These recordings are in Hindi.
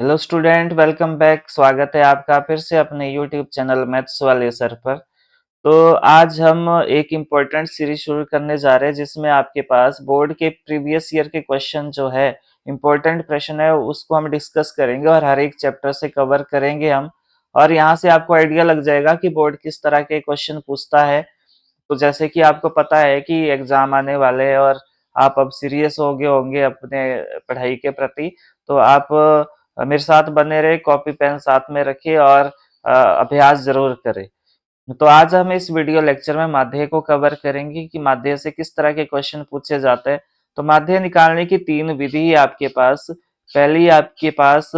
Hello student, welcome back. स्वागत है आपका फिर से अपने यूट्यूब चैनल मैथ्स वाले सर पर। तो आज हम एक इम्पोर्टेंट सीरीज शुरू करने जा रहे हैं जिसमें आपके पास बोर्ड के प्रीवियस ईयर के क्वेश्चन जो है, इम्पोर्टेंट प्रश्न है, उसको हम डिस्कस करेंगे और हर एक चैप्टर से कवर करेंगे हम। और यहाँ से आपको आइडिया लग जाएगा कि बोर्ड किस तरह के क्वेश्चन पूछता है। तो जैसे कि आपको पता है कि एग्जाम आने वाले हैं और आप अब सीरियस हो गए होंगे अपने पढ़ाई के प्रति। तो आप मेरे साथ बने रहे, कॉपी पेन साथ में रखिए और अभ्यास जरूर करें। तो आज हम इस वीडियो लेक्चर में माध्य को कवर करेंगे कि माध्य से किस तरह के क्वेश्चन पूछे जाते हैं। तो माध्य निकालने की तीन विधि है आपके पास। पहली आपके पास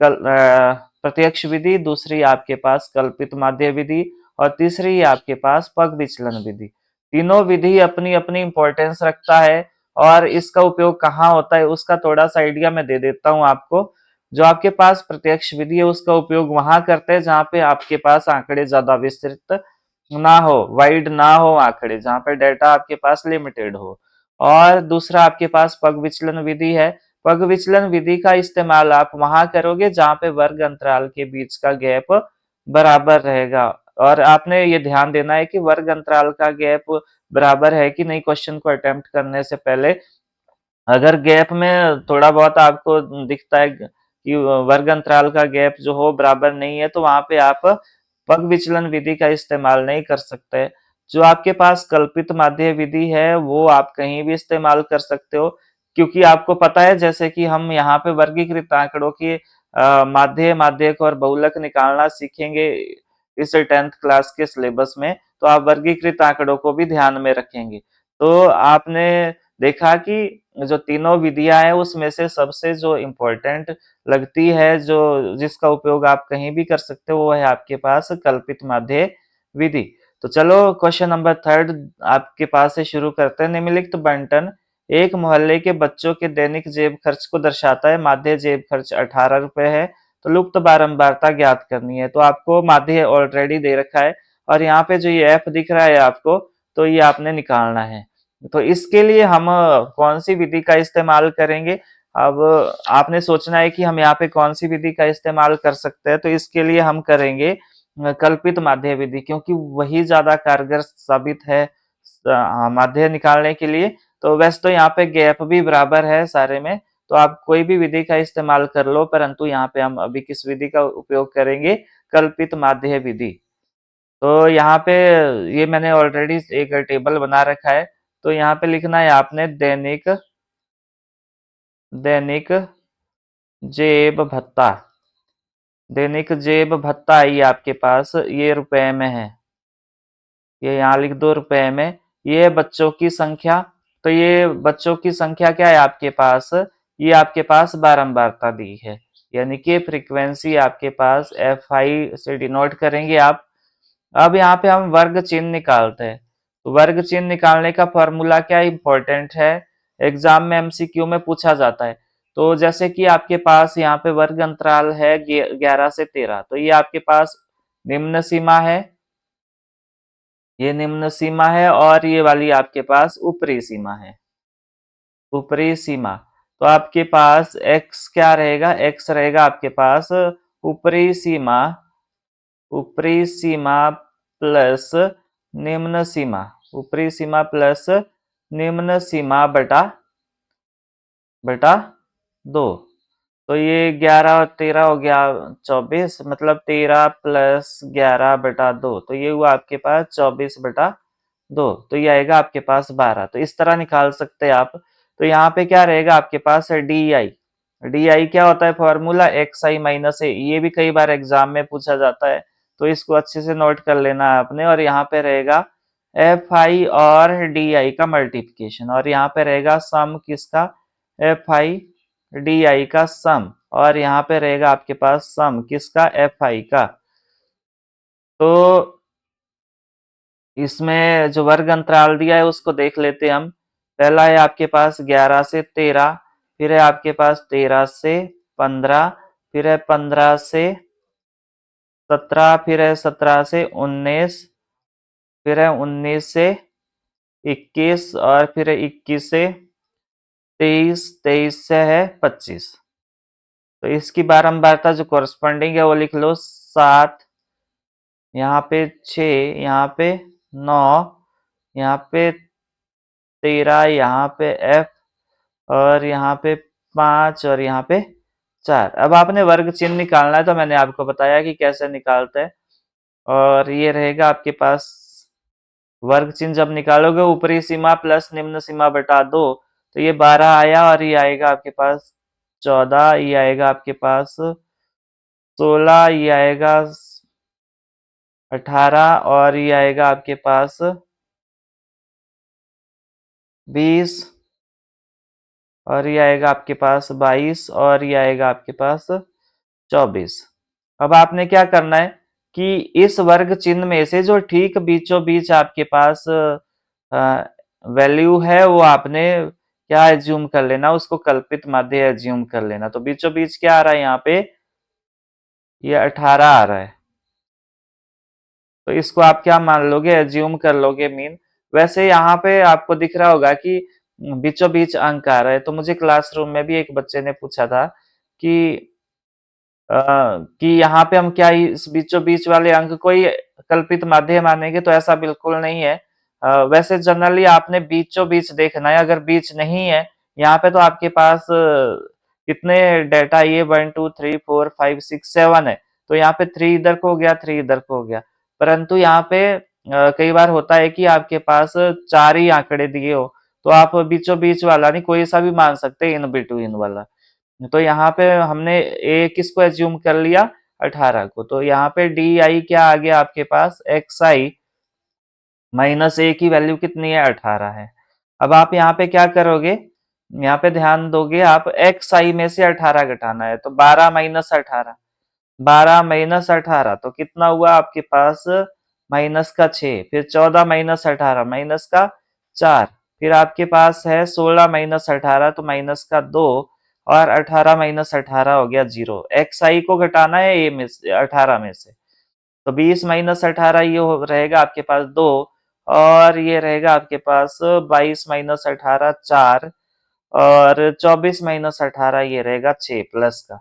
प्रत्यक्ष विधि, दूसरी आपके पास कल्पित माध्य विधि और तीसरी आपके पास पग विचलन विधि। तीनों विधि अपनी अपनी इंपॉर्टेंस रखता है और इसका उपयोग कहाँ होता है उसका थोड़ा सा आइडिया मैं दे देता हूँ आपको। जो आपके पास प्रत्यक्ष विधि है उसका उपयोग वहां करते हैं जहां पे आपके पास आंकड़े ज्यादा विस्तृत ना हो, वाइड ना हो आंकड़े, जहां पे डेटा आपके पास लिमिटेड हो। और दूसरा आपके पास पग विचलन विधि है। पग विचलन विधि का इस्तेमाल आप वहां करोगे जहां पे वर्ग अंतराल के बीच का गैप बराबर रहेगा। और आपने ये ध्यान देना है कि वर्ग अंतराल का गैप बराबर है कि नहीं क्वेश्चन को अटेम्प्ट करने से पहले। अगर गैप में थोड़ा बहुत आपको दिखता है कि वर्ग अंतराल का गैप जो हो बराबर नहीं है, तो वहां पे आप पग विचलन विधि का इस्तेमाल नहीं कर सकते। जो आपके पास कल्पित माध्य विधि है वो आप कहीं भी इस्तेमाल कर सकते हो, क्योंकि आपको पता है जैसे कि हम यहाँ पे वर्गीकृत आंकड़ों की माध्य, माध्यक और बहुलक निकालना सीखेंगे इस 10th क्लास के सिलेबस में। तो आप वर्गीकृत आंकड़ों को भी ध्यान में रखेंगे। तो आपने देखा कि जो तीनों विधियां हैं उसमें से सबसे जो इम्पोर्टेंट लगती है, जो जिसका उपयोग आप कहीं भी कर सकते हो, वो है आपके पास कल्पित माध्य विधि। तो चलो क्वेश्चन नंबर थर्ड आपके पास से शुरू करते हैं। निम्नलिखित बंटन एक मोहल्ले के बच्चों के दैनिक जेब खर्च को दर्शाता है। माध्य जेब खर्च 18 रुपए है। तो लुप्त बारंबारता ज्ञात करनी है। तो आपको माध्य ऑलरेडी दे रखा है और यहाँ पे जो ये एफ दिख रहा है आपको, तो ये आपने निकालना है। तो इसके लिए हम कौन सी विधि का इस्तेमाल करेंगे? अब आपने सोचना है कि हम यहाँ पे कौन सी विधि का इस्तेमाल कर सकते हैं। तो इसके लिए हम करेंगे कल्पित माध्य विधि, क्योंकि वही ज्यादा कारगर साबित है माध्य निकालने के लिए। तो वैसे तो यहाँ पे गैप भी बराबर है सारे में, तो आप कोई भी विधि का इस्तेमाल कर लो, परंतु यहाँ पे हम अभी किस विधि का उपयोग करेंगे? कल्पित माध्य विधि। तो यहाँ पे ये मैंने ऑलरेडी एक टेबल बना रखा है। तो यहाँ पे लिखना है आपने दैनिक दैनिक जेब भत्ता। दैनिक जेब भत्ता ये आपके पास ये रुपए में है। ये यहाँ लिख दो रुपए में। ये बच्चों की संख्या। तो ये बच्चों की संख्या क्या है आपके पास? ये आपके पास बारंबारता दी है, यानी कि फ्रीक्वेंसी आपके पास एफ आई से डिनोट करेंगे आप। अब यहाँ पे हम वर्ग चिन्ह निकालते हैं। तो वर्ग चिन्ह निकालने का फॉर्मूला क्या इंपॉर्टेंट है, एग्जाम में एमसीक्यू में पूछा जाता है। तो जैसे कि आपके पास यहाँ पे वर्ग अंतराल है 11 से 13, तो ये आपके पास निम्न सीमा है, ये निम्न सीमा है और ये वाली आपके पास ऊपरी सीमा है, ऊपरी सीमा। तो आपके पास x क्या रहेगा? x रहेगा आपके पास ऊपरी सीमा, ऊपरी सीमा प्लस निम्न सीमा, ऊपरी सीमा प्लस निम्न सीमा बटा बटा 2। तो ये 11 और 13 हो गया 24, मतलब 13 प्लस 11/2, तो ये हुआ आपके पास 24/2। तो ये आएगा आपके पास 12। तो इस तरह निकाल सकते हैं आप। तो यहाँ पे क्या रहेगा आपके पास? D I. डी आई क्या होता है? फॉर्मूला एक्स आई माइनस ए। ये भी कई बार एग्जाम में पूछा जाता है, तो इसको अच्छे से नोट कर लेना है आपने। और यहाँ पे रहेगा एफ आई और डी आई का मल्टीप्लिकेशन, और यहाँ पे रहेगा सम किसका? एफ आई डी आई का सम। और यहाँ पे रहेगा आपके पास सम किसका? एफ आई का। तो इसमें जो वर्ग अंतराल दिया है उसको देख लेते हैं हम। पहला है आपके पास 11 से 13, फिर है आपके पास 13 से 15, फिर है 15 से 17, फिर है 17 से 19, फिर है 19 से 21 और फिर है 21 से 23, 23 से है 25। तो इसकी बारंबारता जो कॉरस्पॉन्डिंग है वो लिख लो 7, यहाँ पे 6, यहाँ पे 9, यहाँ पे 13, यहाँ पे F, और यहाँ पे 5, और यहाँ पे 4। अब आपने वर्ग चिन्ह निकालना है, तो मैंने आपको बताया कि कैसे निकालते हैं। और ये रहेगा आपके पास वर्ग चिन्ह जब निकालोगे, ऊपरी सीमा प्लस निम्न सीमा बटा 2, तो ये 12 आया, और ये आएगा आपके पास 14, ये आएगा आपके पास 16, ये आएगा 18, और ये आएगा आपके पास 20, और ये आएगा आपके पास 22, और ये आएगा आपके पास 24। अब आपने क्या करना है कि इस वर्ग चिन्ह में से जो ठीक बीचों बीच आपके पास वैल्यू है, वो आपने क्या एज्यूम कर लेना, उसको कल्पित माध्य एज्यूम कर लेना। तो बीचों बीच क्या आ रहा है यहाँ पे, ये 18 आ रहा है, तो इसको आप क्या मान लोगे, एज्यूम कर लोगे मीन। वैसे यहाँ पे आपको दिख रहा होगा कि बीचों बीच अंक आ रहा है, तो मुझे क्लासरूम में भी एक बच्चे ने पूछा था कि कि यहाँ पे हम क्या इस बीचों बीच वाले अंक को ही कल्पित माध्य मानेंगे, तो ऐसा बिल्कुल नहीं है। वैसे जनरली आपने बीचों बीच देखना है, अगर बीच नहीं है यहाँ पे, तो आपके पास कितने डेटा, ये 1 2 3 4 5 6 7 है, तो यहाँ पे 3 इधर को हो गया, 3 इधर को हो गया। परंतु यहाँ पे कई बार होता है कि आपके पास 4 ही आंकड़े दिए हो, तो आप बीचों बीच वाला नहीं, कोई सा भी मान सकते हैं इन बिटवीन वाला। तो यहाँ पे हमने ए किसको एज्यूम कर लिया, 18 को। तो यहाँ पे डी आई क्या आ गया आपके पास, एक्स आई माइनस ए की वैल्यू कितनी है, 18 है। अब आप यहाँ पे क्या करोगे, यहाँ पे ध्यान दोगे आप, एक्स आई में से 18 घटाना है, तो 12 माइनस 18, 12 माइनस 18 तो कितना हुआ आपके पास, माइनस का 6, फिर 14 माइनस 18 माइनस का 4, फिर आपके पास है 16 माइनस 18 तो माइनस का 2, और 18 माइनस 18 हो गया 0। एक्स आई को घटाना है ए में से, 18 में से, तो 20 माइनस 18 ये रहेगा आपके पास 2, और ये रहेगा आपके पास 22 माइनस 18 4, और 24 माइनस 18 ये रहेगा 6 प्लस का।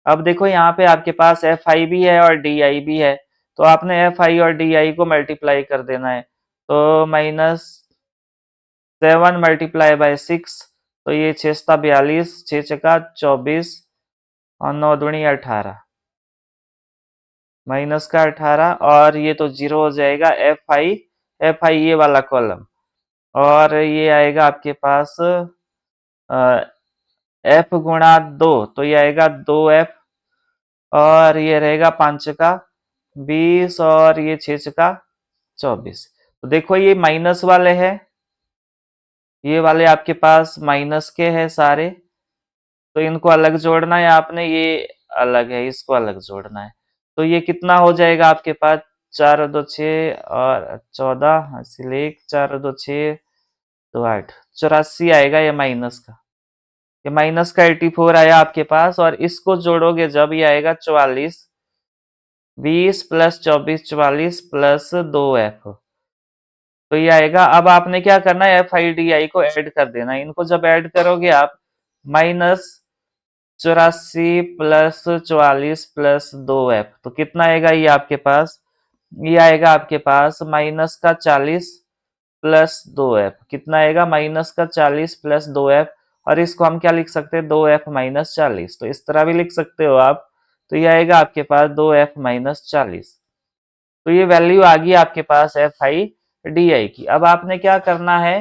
अब देखो यहाँ पे आपके पास एफ आई भी है और डी आई भी है, तो आपने एफ आई और डी आई को मल्टीप्लाई कर देना है। तो माइनस 7 मल्टीप्लाई बाय 6, तो ये 6 सता 42, 6 चका 24, और 9 दूनी 18, माइनस का 18, और ये तो 0 हो जाएगा। एफ आई ये वाला कॉलम, और ये आएगा आपके पास एफ गुणा 2, तो ये आएगा 2F, और ये रहेगा 5 का 20, और ये 6 का 24। तो देखो ये माइनस वाले हैं, ये वाले आपके पास माइनस के हैं सारे, तो इनको अलग जोड़ना है आपने, ये अलग है, इसको अलग जोड़ना है। तो ये कितना हो जाएगा आपके पास, 4 और 2 6, और 14 इसलिए 4 और 2 6 तो 8, 84 आएगा ये माइनस का। ये माइनस का 84 आया आपके पास, और इसको जोड़ोगे जब, ये आएगा 44, 20 प्लस 24 44 प्लस 2F, तो ये आएगा। अब आपने क्या करना है, एफ आई डी आई को ऐड कर देना है। इनको जब ऐड करोगे आप, माइनस 84 प्लस 44 प्लस 2F, तो कितना आएगा ये आपके पास, ये आएगा आपके पास माइनस का 40 प्लस 2F, कितना आएगा, माइनस का 40 प्लस 2F, और इसको हम क्या लिख सकते हैं, 2F माइनस 40, तो इस तरह भी लिख सकते हो आप। तो ये आएगा आपके पास 2F माइनस 40। तो ये वैल्यू आ गई आपके पास एफ आई डी आई की। अब आपने क्या करना है,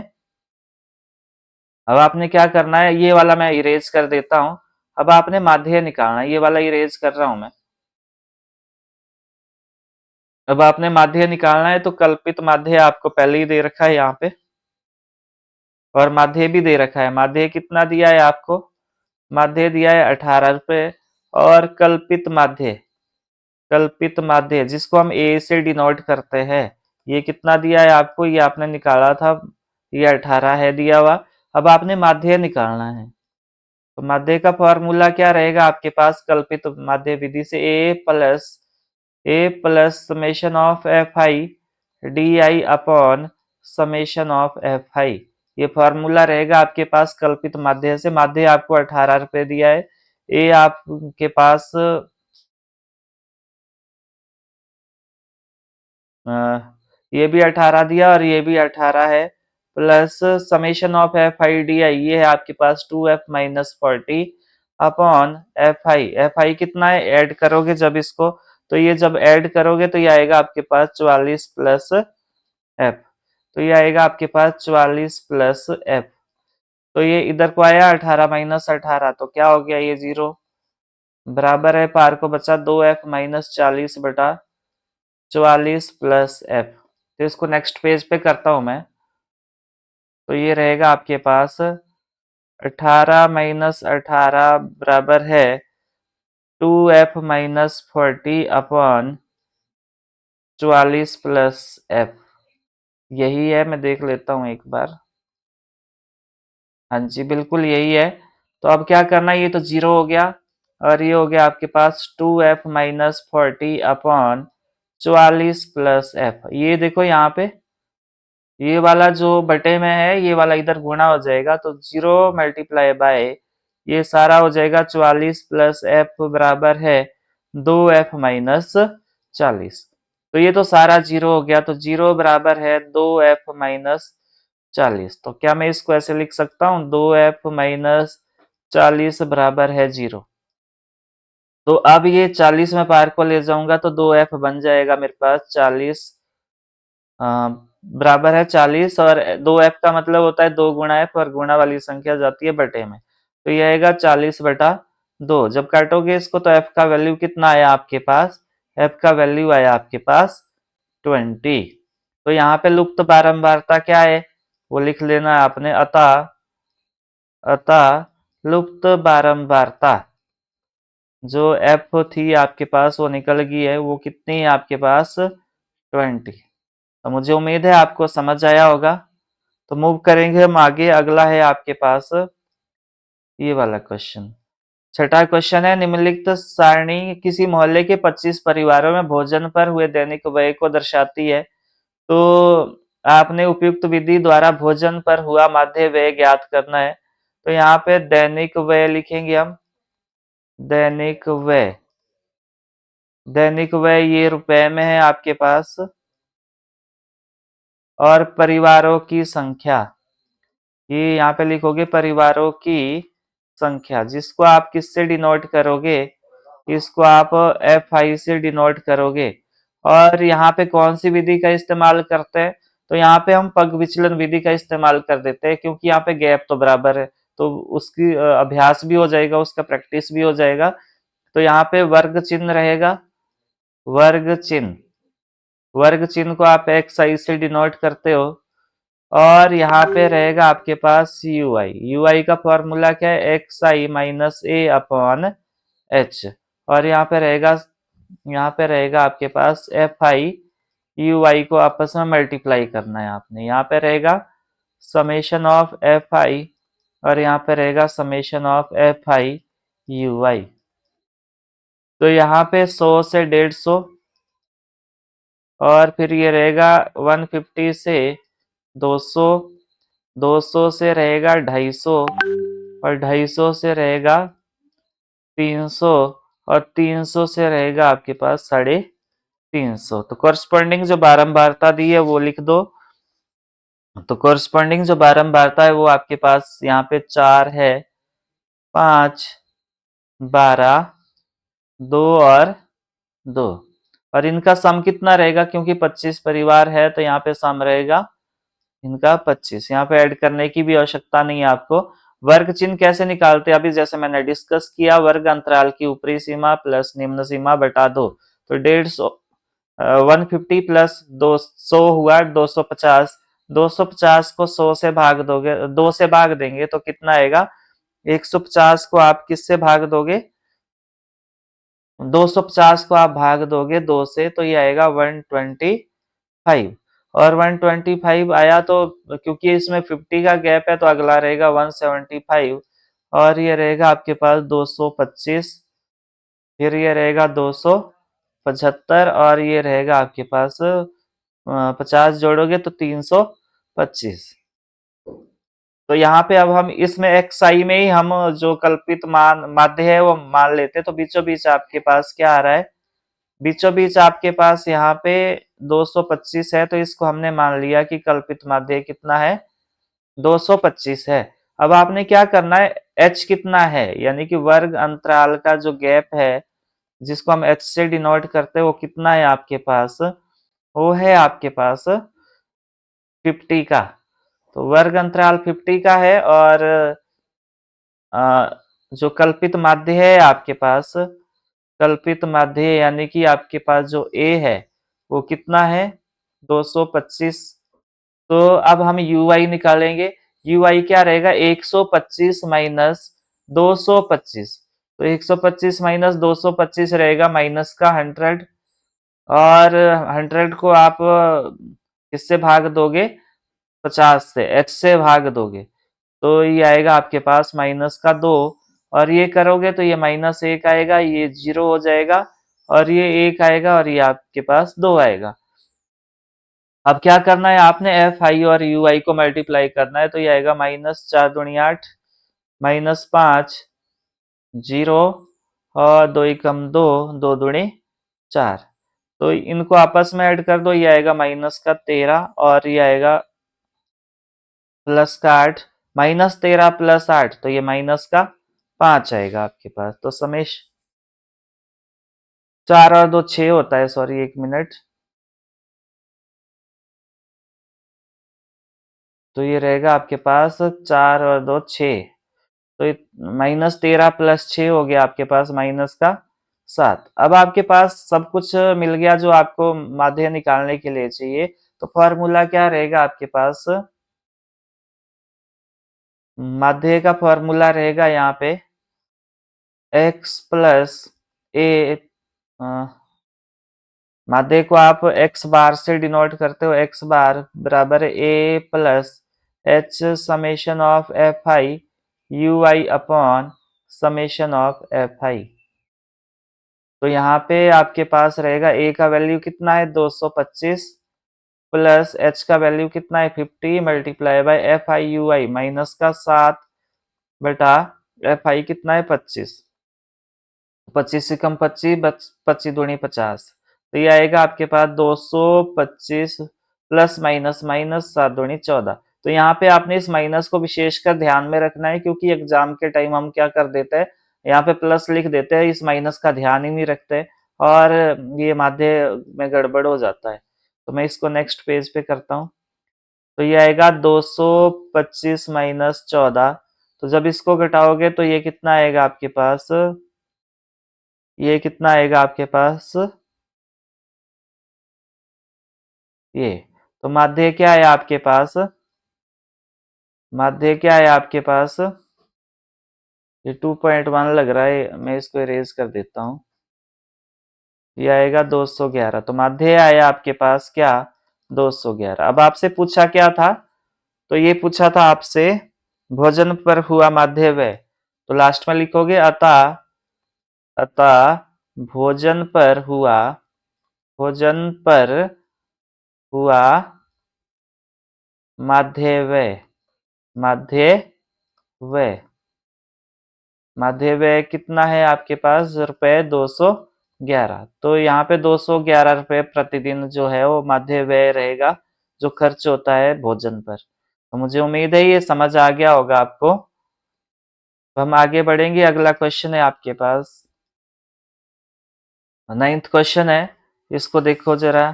अब आपने क्या करना है, ये वाला मैं इरेज कर देता हूं। अब आपने माध्य निकालना है, ये वाला इरेज कर रहा हूं मैं। अब आपने माध्य निकालना है, तो कल्पित माध्य आपको पहले ही दे रखा है यहाँ पे, और माध्य भी दे रखा है। माध्य कितना दिया है आपको, माध्य दिया है 18 रुपए, और कल्पित माध्य जिसको हम ए से डिनोट करते हैं, ये कितना दिया है आपको, ये आपने निकाला था, ये 18 है दिया हुआ। अब आपने माध्य निकालना है, तो माध्य का फॉर्मूला क्या रहेगा आपके पास, कल्पित माध्य विधि से A plus summation of F I D I upon summation of F I, ये फॉर्मूला रहेगा आपके पास कल्पित माध्य से। माध्य आपको 18 रुपए दिया है, ए आपके पास ये भी 18 दिया और ये भी 18 है, plus summation of F I D आई, ये है आपके पास 2f-40 अपॉन एफ आई कितना है, ऐड करोगे जब इसको, तो ये जब ऐड करोगे तो ये आएगा आपके पास 44 प्लस एफ, तो ये आएगा आपके पास 44 प्लस एफ, तो ये इधर को आया 18 - 18, तो क्या हो गया, ये 0 बराबर है, पार को बचा 2f-40/44 प्लस एफ। तो इसको नेक्स्ट पेज पे करता हूं मैं, तो ये रहेगा आपके पास 18 - 18 बराबर है 2f-40/44 प्लस एफ, यही है, मैं देख लेता हूं एक बार। हाँ जी, बिल्कुल यही है। तो अब क्या करना है, ये तो 0 हो गया और ये हो गया आपके पास 2f-40/44 प्लस एफ। ये देखो यहाँ पे, ये वाला जो बटे में है, ये वाला इधर गुणा हो जाएगा, तो 0 मल्टीप्लाई बाय ये सारा हो जाएगा 44 प्लस एफ बराबर है 2f-40। तो ये तो सारा 0 हो गया, तो 0 बराबर है 2f-40। तो क्या मैं इसको ऐसे लिख सकता हूँ, 2f-40 बराबर है 0। तो अब ये 40 में पार को ले जाऊंगा तो 2f बन जाएगा मेरे पास 40 बराबर है 40, और 2f का मतलब होता है 2 गुणा एफ, और गुणा वाली संख्या जाती है बटे में, तो ये आएगा 40/2। जब काटोगे इसको तो f का वैल्यू कितना आया आपके पास, f का वैल्यू आया आपके पास 20। तो यहाँ पे लुप्त बारंबारता क्या है, वो लिख लेना आपने, अतः अतः लुप्त बारंबारता जो एफ थी आपके पास वो निकल गई है, वो कितनी है आपके पास 20। तो मुझे उम्मीद है आपको समझ आया होगा। तो मूव करेंगे हम आगे, अगला है आपके पास ये वाला क्वेश्चन। छठा क्वेश्चन है, निम्नलिखित सारणी किसी मोहल्ले के 25 परिवारों में भोजन पर हुए दैनिक व्यय को दर्शाती है। तो आपने उपयुक्त विधि द्वारा भोजन पर हुआ माध्य व्यय ज्ञात करना है। तो यहाँ पे दैनिक व्यय लिखेंगे हम, दैनिक व्यय, दैनिक व्यय ये रुपए में है आपके पास, और परिवारों की संख्या, ये यहाँ पे लिखोगे परिवारों की संख्या, जिसको आप किससे डिनोट करोगे, इसको आप एफ आई से डिनोट करोगे। और यहाँ पे कौन सी विधि का इस्तेमाल करते हैं, तो यहाँ पे हम पग विचलन विधि का इस्तेमाल कर देते हैं, क्योंकि यहाँ पे गैप तो बराबर है, तो उसकी अभ्यास भी हो जाएगा, उसका प्रैक्टिस भी हो जाएगा। तो यहाँ पे वर्ग चिन्ह रहेगा, वर्ग चिन्ह, वर्ग चिन्ह को आप एक्स आई से डिनोट करते हो, और यहाँ पे रहेगा आपके पास यू आई, यू आई का फॉर्मूला क्या है, एक्स आई माइनस ए अपॉन एच, और यहाँ पे रहेगा आपके पास एफ आई, यू आई को आपस में मल्टीप्लाई करना है आपने, यहाँ पे रहेगा समेशन ऑफ एफ आई, और यहाँ पे रहेगा summation of F I U I. तो यहाँ पे 100 से 150, और फिर ये रहेगा 150 से 200, 200 से रहेगा 250, और 250 से रहेगा 300, और 300 से रहेगा आपके पास 350। तो कॉरस्पॉन्डिंग जो बारंबारता दी है वो लिख दो। तो कॉरस्पॉन्डिंग जो बारंबारता है वो आपके पास यहाँ पे 4 है, 5, 12, 2 और 2, और इनका सम कितना रहेगा, क्योंकि 25 परिवार है तो यहाँ पे सम रहेगा इनका 25। यहाँ पे ऐड करने की भी आवश्यकता नहीं है आपको। वर्ग चिन्ह कैसे निकालते हैं, अभी जैसे मैंने डिस्कस किया, वर्ग अंतराल की ऊपरी सीमा प्लस निम्न सीमा बटा 2, तो 150, 150 प्लस 200 हुआ 250, 250 को 100 से भाग दोगे, 2 से भाग देंगे तो कितना आएगा, 150 को आप किससे भाग दोगे, 250 को आप भाग दोगे 2 से, तो ये आएगा 125, और 125 आया तो क्योंकि इसमें 50 का गैप है तो अगला रहेगा 175, और ये रहेगा आपके पास 225, फिर ये रहेगा 275, और ये रहेगा आपके पास 50 जोड़ोगे तो 325। तो यहाँ पे अब हम इसमें एक्स आई में ही हम जो कल्पित मान माध्य है वो मान लेते हैं। तो बीचों बीच आपके पास क्या आ रहा है, बीचों बीच आपके पास यहाँ पे 225 है, तो इसको हमने मान लिया कि कल्पित माध्य कितना है, 225 है। अब आपने क्या करना है, h कितना है, यानी कि वर्ग अंतराल का जो गैप है जिसको हम h से डिनोट करते हैं वो कितना है आपके पास, वो है आपके पास 50 का। तो वर्ग अंतराल 50 का है, और जो कल्पित माध्य है आपके पास, कल्पित माध्य यानी कि आपके पास जो a है वो कितना है, 225। तो अब हम ui निकालेंगे। ui क्या रहेगा, 125 माइनस 225। तो 125 माइनस 225 रहेगा माइनस का 100, और 100 को आप किससे भाग दोगे, 50 से, h से भाग दोगे, तो ये आएगा आपके पास माइनस का 2। और ये करोगे तो ये माइनस 1 आएगा, ये 0 हो जाएगा, और ये 1 आएगा, और ये आपके पास 2 आएगा। अब क्या करना है, आपने एफ आई और यू आई को मल्टीप्लाई करना है। तो ये आएगा माइनस 4 दूनी 8, माइनस 5, 0, और 2 एकम 2, 2 दूनी 4। तो इनको आपस में ऐड कर दो, ये आएगा माइनस का 13, और ये आएगा प्लस का 8। माइनस 13 प्लस 8, तो ये माइनस का 5 आएगा आपके पास। तो समेश 4 और 2 6 होता है, सॉरी 1 मिनट। तो ये रहेगा आपके पास 4 और 2 6। तो माइनस 13 प्लस 6 हो गया आपके पास माइनस का 7। अब आपके पास सब कुछ मिल गया जो आपको माध्य निकालने के लिए चाहिए। तो फॉर्मूला क्या रहेगा आपके पास, माध्य का फॉर्मूला रहेगा यहाँ पे x प्लस ए, माध्य को आप x बार से डिनोट करते हो, x बार बराबर a plus h summation of F I U I upon summation of F आई। तो यहाँ पे आपके पास रहेगा a का वैल्यू कितना है, 225, प्लस h का वैल्यू कितना है, 50, multiply by F I U I minus का 7 बटा एफ आई कितना है, 25। 25 से कम 25, 25 दूनी 50। तो ये आएगा आपके पास 225 प्लस माइनस माइनस 7 दूनी 14। तो यहाँ पे आपने इस माइनस को विशेषकर ध्यान में रखना है, क्योंकि एग्जाम के टाइम हम क्या कर देते हैं, यहाँ पे प्लस लिख देते हैं, इस माइनस का ध्यान ही नहीं रखते, और ये माध्य में गड़बड़ हो जाता है। तो मैं इसको नेक्स्ट पेज पे करता हूँ। तो ये आएगा 225 माइनस 14। तो जब इसको घटाओगे तो ये कितना आएगा आपके पास, ये कितना आएगा आपके पास, ये। तो माध्य क्या है आपके पास, माध्य क्या है आपके पास, ये 2.1 लग रहा है, मैं इसको इरेज कर देता हूँ। ये आएगा 211। तो माध्य आया आपके पास क्या, 211। अब आपसे पूछा क्या था, तो ये पूछा था आपसे भोजन पर हुआ माध्य व्यय। तो लास्ट में लिखोगे अतः, अतः भोजन पर हुआ, भोजन पर हुआ माध्य व्यय, माध्य व्यय, माध्य व्यय कितना है आपके पास, रुपए 211। तो यहाँ पे 211 रुपए प्रतिदिन जो है वो माध्य व्यय रहेगा, जो खर्च होता है भोजन पर। तो मुझे उम्मीद है ये समझ आ गया होगा आपको। तो हम आगे बढ़ेंगे, अगला क्वेश्चन है आपके पास, 9th क्वेश्चन है, इसको देखो जरा।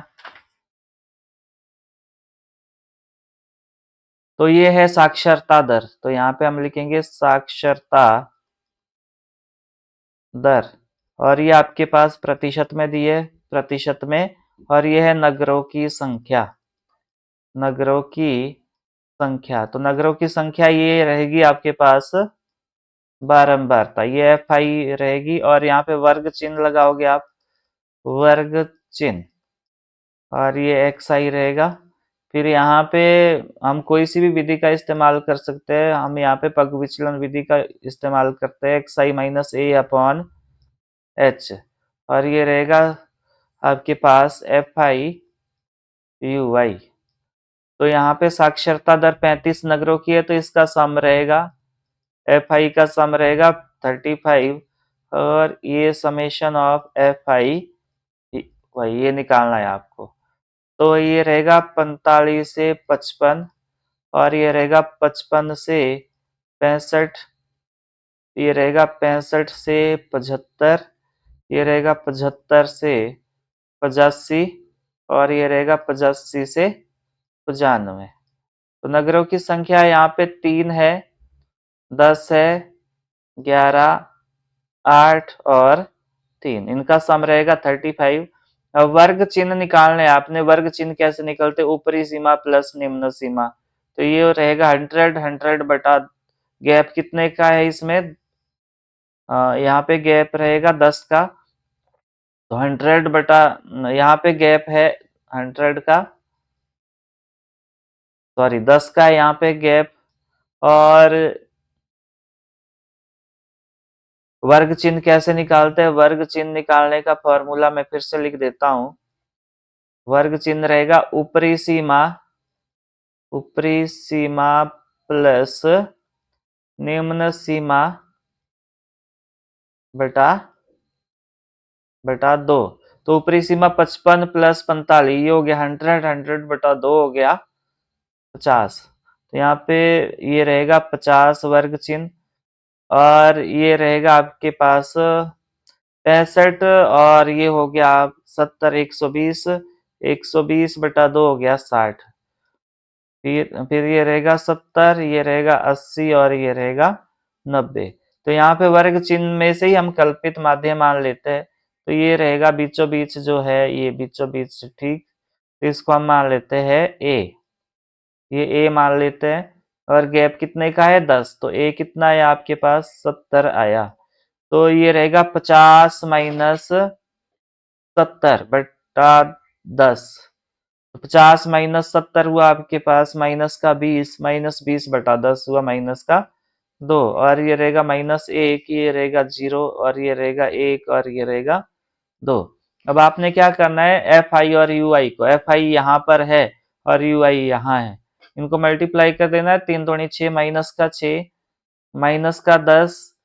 तो ये है साक्षरता दर। तो यहाँ पे हम लिखेंगे साक्षरता दर, और ये आपके पास प्रतिशत में दी है, प्रतिशत में, और ये है नगरों की संख्या, नगरों की संख्या। तो नगरों की संख्या ये रहेगी आपके पास बारंबारता, ये एफ आई रहेगी, और यहाँ पे वर्ग चिन्ह लगाओगे आप, वर्ग चिन्ह, और ये एक्स आई रहेगा। फिर यहाँ पे हम कोई सी भी विधि का इस्तेमाल कर सकते हैं, हम यहाँ पे पग विचलन विधि का इस्तेमाल करते हैं, एक्स आई माइनस ए अपॉन एच, और ये रहेगा आपके पास एफ आई यू आई। तो यहाँ पे साक्षरता दर 35 नगरों की है, तो इसका सम रहेगा, एफ आई का सम रहेगा 35, और ये समेशन ऑफ एफ आई वही ये निकालना है आपको। तो ये रहेगा 45 से 55, और ये रहेगा 55 से 65, ये रहेगा 65 से 75, ये रहेगा 75 से 85, और ये रहेगा 85 से 95। तो नगरों की संख्या यहाँ पे 3 है, 10 है, 11, 8 और 3, इनका सम रहेगा 35। अब वर्ग चिन्ह निकालने, आपने वर्ग चिन्ह कैसे निकलते, ऊपरी सीमा प्लस निम्न सीमा। तो ये रहेगा 100, 100 बटा गैप कितने का है इसमें, यहाँ पे गैप रहेगा 10 का, तो 100 बटा, यहाँ पे गैप है 100 का, सॉरी 10 का है यहाँ पे गैप। और वर्ग चिन्ह कैसे निकालते हैं, वर्ग चिन्ह निकालने का फॉर्मूला मैं फिर से लिख देता हूं। वर्ग चिन्ह रहेगा ऊपरी सीमा प्लस निम्न सीमा बटा बटा 2। तो ऊपरी सीमा 55 प्लस 45, ये हो गया 100, 100 बटा 2 हो गया 50। तो यहाँ पे ये रहेगा 50 वर्ग चिन्ह, और ये रहेगा आपके पास 65, और ये हो गया 70, 120, 120 बटा 2 हो गया 60, फिर ये रहेगा 70, ये रहेगा 80, और ये रहेगा 90। तो यहाँ पे वर्ग चिन्ह में से ही हम कल्पित माध्य मान लेते हैं। तो ये रहेगा बीचों बीच जो है, ये बीचों बीच, ठीक। तो इसको हम मान लेते हैं ए, ये ए मान लेते हैं। और गैप कितने का है, 10, तो ए कितना है आपके पास, 70 आया। तो ये रहेगा 50 माइनस 70 बटा 10, 50 माइनस 70 हुआ आपके पास माइनस का 20, माइनस 20 बटा 10 हुआ माइनस का 2, और ये रहेगा माइनस 1, ये रहेगा 0, और ये रहेगा 1, और ये रहेगा 2। अब आपने क्या करना है, एफ आई और यू आई को, एफ आई यहाँ पर है और यू आई यहाँ है, इनको मल्टीप्लाई कर देना है। 3 दूनी 6, माइनस का 6, माइनस का 10,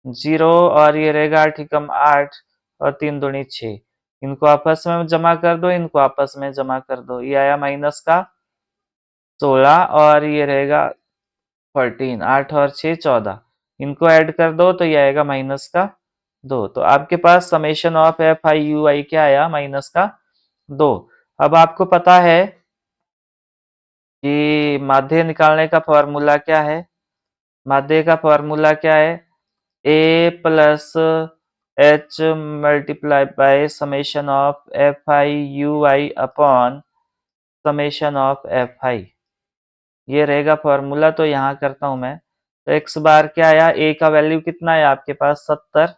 0, और ये रहेगा 8 एकम 8, और 3 दूनी 6, इनको आपस में जमा कर दो, इनको आपस में जमा कर दो, ये आया माइनस का 16, और ये रहेगा 14, 8 और 6 14, इनको ऐड कर दो तो ये आएगा माइनस का 2। तो आपके पास summation of F I U I क्या आया, माइनस का 2। अब आपको पता है कि माध्य निकालने का फॉर्मूला क्या है, माध्य का फॉर्मूला क्या है, A plus H multiply by summation of F I U I upon summation of F I, ये रहेगा फॉर्मूला। तो यहाँ करता हूं मैं, तो एक्स बार क्या आया, ए का वैल्यू कितना है आपके पास 70,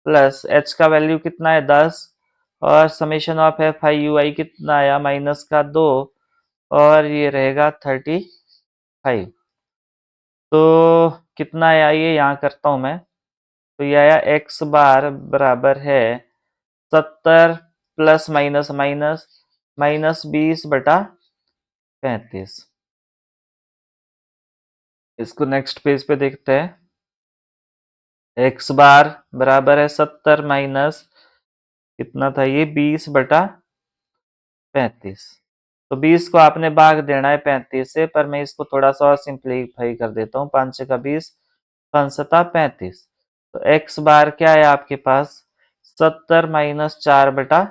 प्लस एच का वैल्यू कितना है 10, और summation of F I U I कितना आया माइनस का 2, और ये रहेगा 35। तो कितना आया, ये यहाँ करता हूं मैं, तो ये आया एक्स बार बराबर है 70 प्लस माइनस माइनस माइनस 20 बटा 35। इसको नेक्स्ट पेज पे देखते हैं। एक्स बार बराबर है 70 माइनस कितना था ये 20 बटा 35। तो 20 को आपने भाग देना है 35 से, पर मैं इसको थोड़ा सा और सिंप्लीफाई कर देता हूँ, 5 का 20, 5 सता 35। तो एक्स बार क्या है आपके पास 70 माइनस 4 बटा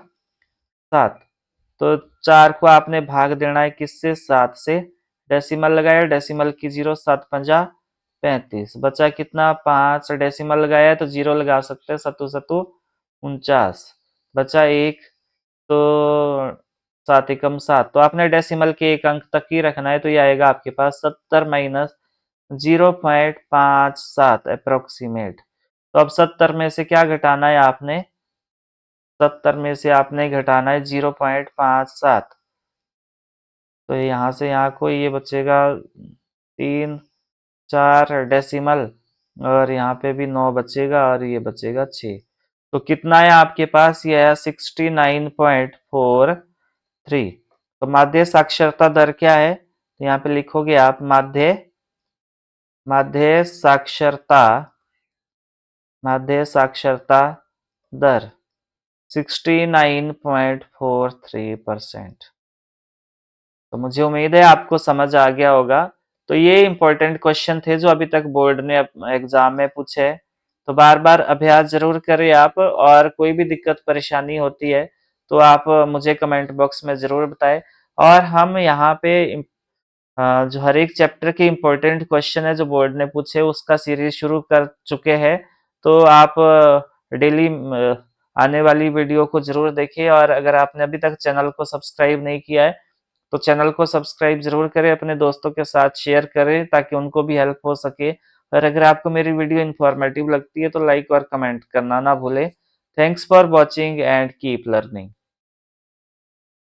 7। तो 4 को आपने भाग देना है किससे, 7 से, डेसिमल लगाया, डेसिमल की 0, 7 पंजा 35, बचा कितना 5, डेसिमल लगाया तो 0 लगा सकते हैं, सतु सतु 49, बचा 1, तो 7 एकम 7। तो आपने डेसिमल के एक अंक तक ही रखना है, तो ये आएगा आपके पास 70 माइनस 0.57 अप्रोक्सीमेट। तो अब 70 में से क्या घटाना है आपने, 70 में से आपने घटाना है 0.57, तो यहाँ से यहाँ को ये बचेगा 3 4 डेसिमल, और यहाँ पे भी 9 बचेगा, और ये बचेगा 6। तो कितना है आपके पास, ये है 69.43। तो माध्य साक्षरता दर क्या है, तो यहाँ पे लिखोगे आप माध्य साक्षरता दर 69.43%। तो मुझे उम्मीद है आपको समझ आ गया होगा। तो ये इंपॉर्टेंट क्वेश्चन थे जो अभी तक बोर्ड ने एग्जाम में पूछे। तो बार बार अभ्यास जरूर करें आप, और कोई भी दिक्कत परेशानी होती है तो आप मुझे कमेंट बॉक्स में जरूर बताएं। और हम यहाँ पे जो हर एक चैप्टर के इम्पोर्टेंट क्वेश्चन है जो बोर्ड ने पूछे उसका सीरीज शुरू कर चुके हैं। तो आप डेली आने वाली वीडियो को जरूर देखिए, और अगर आपने अभी तक चैनल को सब्सक्राइब नहीं किया है तो चैनल को सब्सक्राइब जरूर करें, अपने दोस्तों के साथ शेयर करें ताकि उनको भी हेल्प हो सके। और अगर आपको मेरी वीडियो इन्फॉर्मेटिव लगती है तो लाइक और कमेंट करना ना भूलें। Thanks for watching and keep learning.